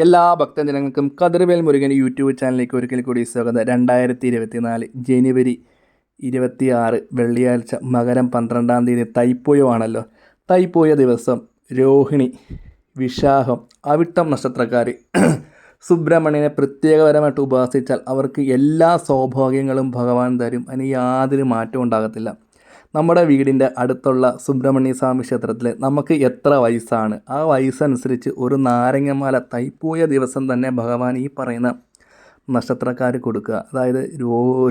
എല്ലാ ഭക്തജനങ്ങൾക്കും കതിർവേൽ മുരുകൻ യൂട്യൂബ് ചാനലിലേക്ക് ഒരിക്കൽ കൂടി സ്വാഗതം. 2024 ജനുവരി 26 വെള്ളിയാഴ്ച മകരം 12-ാം തീയതി തൈപ്പൂയമാണല്ലോ. തൈപ്പൂയ ദിവസം രോഹിണി, വിശാഖം, അവിട്ടം നക്ഷത്രക്കാർ സുബ്രഹ്മണ്യനെ പ്രത്യേകപരമായിട്ട് ഉപാസിച്ചാൽ അവർക്ക് എല്ലാ സൗഭാഗ്യങ്ങളും ഭഗവാൻ തരും. അതിന് യാതൊരു മാറ്റവും ഉണ്ടാകത്തില്ല. നമ്മുടെ വീടിൻ്റെ അടുത്തുള്ള സുബ്രഹ്മണ്യ സ്വാമി ക്ഷേത്രത്തിൽ നമുക്ക് എത്ര വയസ്സാണ്, ആ വയസ്സനുസരിച്ച് ഒരു നാരങ്ങമാല തൈപ്പൂയ ദിവസം തന്നെ ഭഗവാൻ ഈ പറയുന്ന നക്ഷത്രക്കാർ കൊടുക്കുക. അതായത്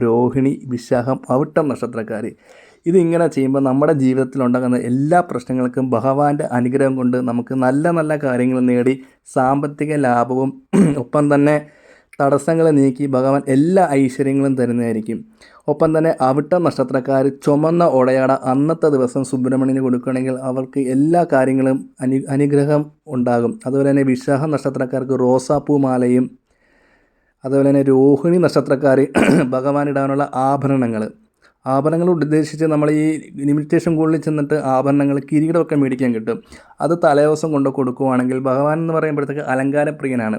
രോഹിണി, വിശാഖം, അവിട്ടം നക്ഷത്രക്കാർ ഇതിങ്ങനെ ചെയ്യുമ്പോൾ നമ്മുടെ ജീവിതത്തിലുണ്ടാകുന്ന എല്ലാ പ്രശ്നങ്ങൾക്കും ഭഗവാന്റെ അനുഗ്രഹം കൊണ്ട് നമുക്ക് നല്ല നല്ല കാര്യങ്ങൾ നേടി സാമ്പത്തിക ലാഭവും ഒപ്പം തന്നെ തടസ്സങ്ങൾ നീക്കി ഭഗവാൻ എല്ലാ ഐശ്വര്യങ്ങളും തരുന്നതായിരിക്കും. ഒപ്പം തന്നെ അവിട്ടം നക്ഷത്രക്കാർ ചുമന്ന ഉടയാട അന്നത്തെ ദിവസം സുബ്രഹ്മണ്യന് കൊടുക്കുകയാണെങ്കിൽ അവർക്ക് എല്ലാ കാര്യങ്ങളും അനുഗ്രഹം ഉണ്ടാകും. അതുപോലെ തന്നെ വിശാഖ നക്ഷത്രക്കാർക്ക് റോസാപ്പൂ മാലയും, അതുപോലെ തന്നെ രോഹിണി നക്ഷത്രക്കാർ ഭഗവാനിടാനുള്ള ആഭരണങ്ങൾ ഉദ്ദേശിച്ച് നമ്മൾ ഈ ലിമിറ്റേഷൻ കൂടുതൽ ചെന്നിട്ട് ആഭരണങ്ങൾ കിരീടമൊക്കെ മേടിക്കാൻ കിട്ടും. അത് തലേദിവസം കൊണ്ട് കൊടുക്കുകയാണെങ്കിൽ ഭഗവാൻ എന്ന് പറയുമ്പോഴത്തേക്ക് അലങ്കാരപ്രിയനാണ്.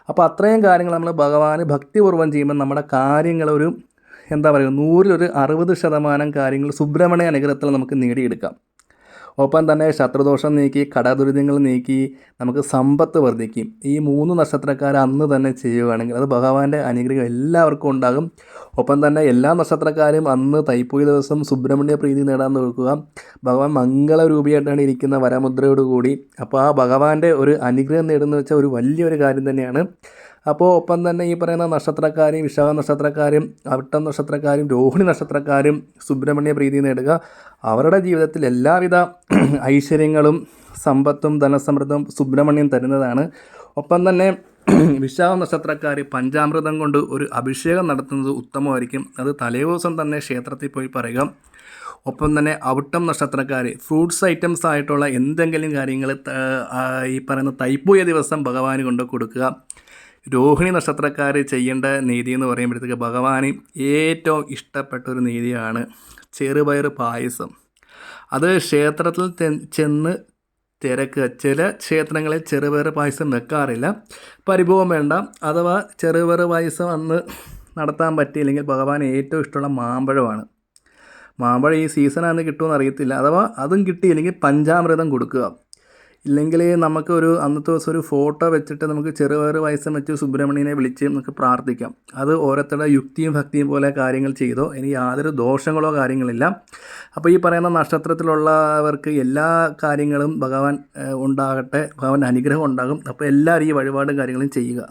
അപ്പോൾ അത്രയും കാര്യങ്ങൾ നമ്മൾ ഭഗവാന് ഭക്തിപൂർവ്വം ചെയ്യുമ്പോൾ നമ്മുടെ കാര്യങ്ങളൊരു 100-ൽ 60% കാര്യങ്ങൾ സുബ്രഹ്മണ്യ അനുഗ്രഹത്തിൽ നമുക്ക് നേടിയെടുക്കാം. ഒപ്പം തന്നെ ശത്രുദോഷം നീക്കി, കടദുരിതങ്ങൾ നീക്കി നമുക്ക് സമ്പത്ത് വർദ്ധിക്കും. ഈ 3 നക്ഷത്രക്കാർ അന്ന് തന്നെ ചെയ്യുകയാണെങ്കിൽ അത് ഭഗവാന്റെ അനുഗ്രഹം എല്ലാവർക്കും ഉണ്ടാകും. ഒപ്പം തന്നെ എല്ലാ നക്ഷത്രക്കാരും അന്ന് തൈപ്പൂയ ദിവസം സുബ്രഹ്മണ്യ പ്രീതി നേടാൻ നോക്കുക. ഭഗവാൻ മംഗളരൂപിയായിട്ടാണ് ഇരിക്കുന്ന വരമുദ്രയോടുകൂടി. അപ്പോൾ ആ ഭഗവാന്റെ ഒരു അനുഗ്രഹം നേടുന്ന വെച്ചാൽ ഒരു വലിയൊരു കാര്യം തന്നെയാണ്. അപ്പോൾ ഒപ്പം തന്നെ ഈ പറയുന്ന നക്ഷത്രക്കാരും വിശാഖ നക്ഷത്രക്കാരും അവിട്ടം നക്ഷത്രക്കാരും രോഹിണി നക്ഷത്രക്കാരും സുബ്രഹ്മണ്യ പ്രീതി നേടുക. അവരുടെ ജീവിതത്തിൽ എല്ലാവിധ ഐശ്വര്യങ്ങളും സമ്പത്തും ധനസമൃദ്ധവും സുബ്രഹ്മണ്യം തരുന്നതാണ്. ഒപ്പം തന്നെ വിശാഖ നക്ഷത്രക്കാർ പഞ്ചാമൃതം കൊണ്ട് ഒരു അഭിഷേകം നടത്തുന്നത് ഉത്തമമായിരിക്കും. അത് തലേദിവസം തന്നെ ക്ഷേത്രത്തിൽ പോയി പറയുക. ഒപ്പം തന്നെ അവിട്ടം നക്ഷത്രക്കാർ ഫ്രൂട്ട്സ് ഐറ്റംസ് ആയിട്ടുള്ള എന്തെങ്കിലും കാര്യങ്ങൾ ഈ പറയുന്ന തൈപ്പൂയ ദിവസം ഭഗവാന് കൊണ്ട് കൊടുക്കുക. രോഹിണി നക്ഷത്രക്കാർ ചെയ്യേണ്ട നീതി എന്ന് പറയുമ്പോഴത്തേക്ക് ഭഗവാന് ഏറ്റവും ഇഷ്ടപ്പെട്ട ഒരു നീതിയാണ് ചെറുപയർ പായസം. അത് ക്ഷേത്രത്തിൽ ചെന്ന് തിരക്കുക. ചില ക്ഷേത്രങ്ങളിൽ ചെറുപയർ പായസം വെക്കാറില്ല, പരിഭവം വേണ്ട. അഥവാ ചെറുപയർ പായസം അന്ന് നടത്താൻ പറ്റിയില്ലെങ്കിൽ ഭഗവാന് ഏറ്റവും ഇഷ്ടമുള്ള മാമ്പഴമാണ്. മാമ്പഴം ഈ സീസണാന്ന് കിട്ടുമെന്ന് അറിയത്തില്ല. അഥവാ അതും കിട്ടിയില്ലെങ്കിൽ പഞ്ചാമൃതം കൊടുക്കുക. ഇല്ലെങ്കിൽ നമുക്കൊരു അന്നത്തെ ദിവസം ഒരു ഫോട്ടോ വെച്ചിട്ട് നമുക്ക് ചെറുപയർ പായസം വെച്ച് സുബ്രഹ്മണ്യനെ വിളിച്ച് നമുക്ക് പ്രാർത്ഥിക്കാം. അത് ഓരോരുത്തരുടെ യുക്തിയും ഭക്തിയും പോലെ കാര്യങ്ങൾ ചെയ്തോ, ഇനി യാതൊരു ദോഷങ്ങളോ കാര്യങ്ങളില്ല. അപ്പോൾ ഈ പറയുന്ന നക്ഷത്രത്തിലുള്ളവർക്ക് എല്ലാ കാര്യങ്ങളും ഭഗവാൻ ഉണ്ടാകട്ടെ, ഭഗവാൻ അനുഗ്രഹം ഉണ്ടാകും. അപ്പോൾ എല്ലാവരും ഈ വഴിപാടും കാര്യങ്ങളും ചെയ്യുക.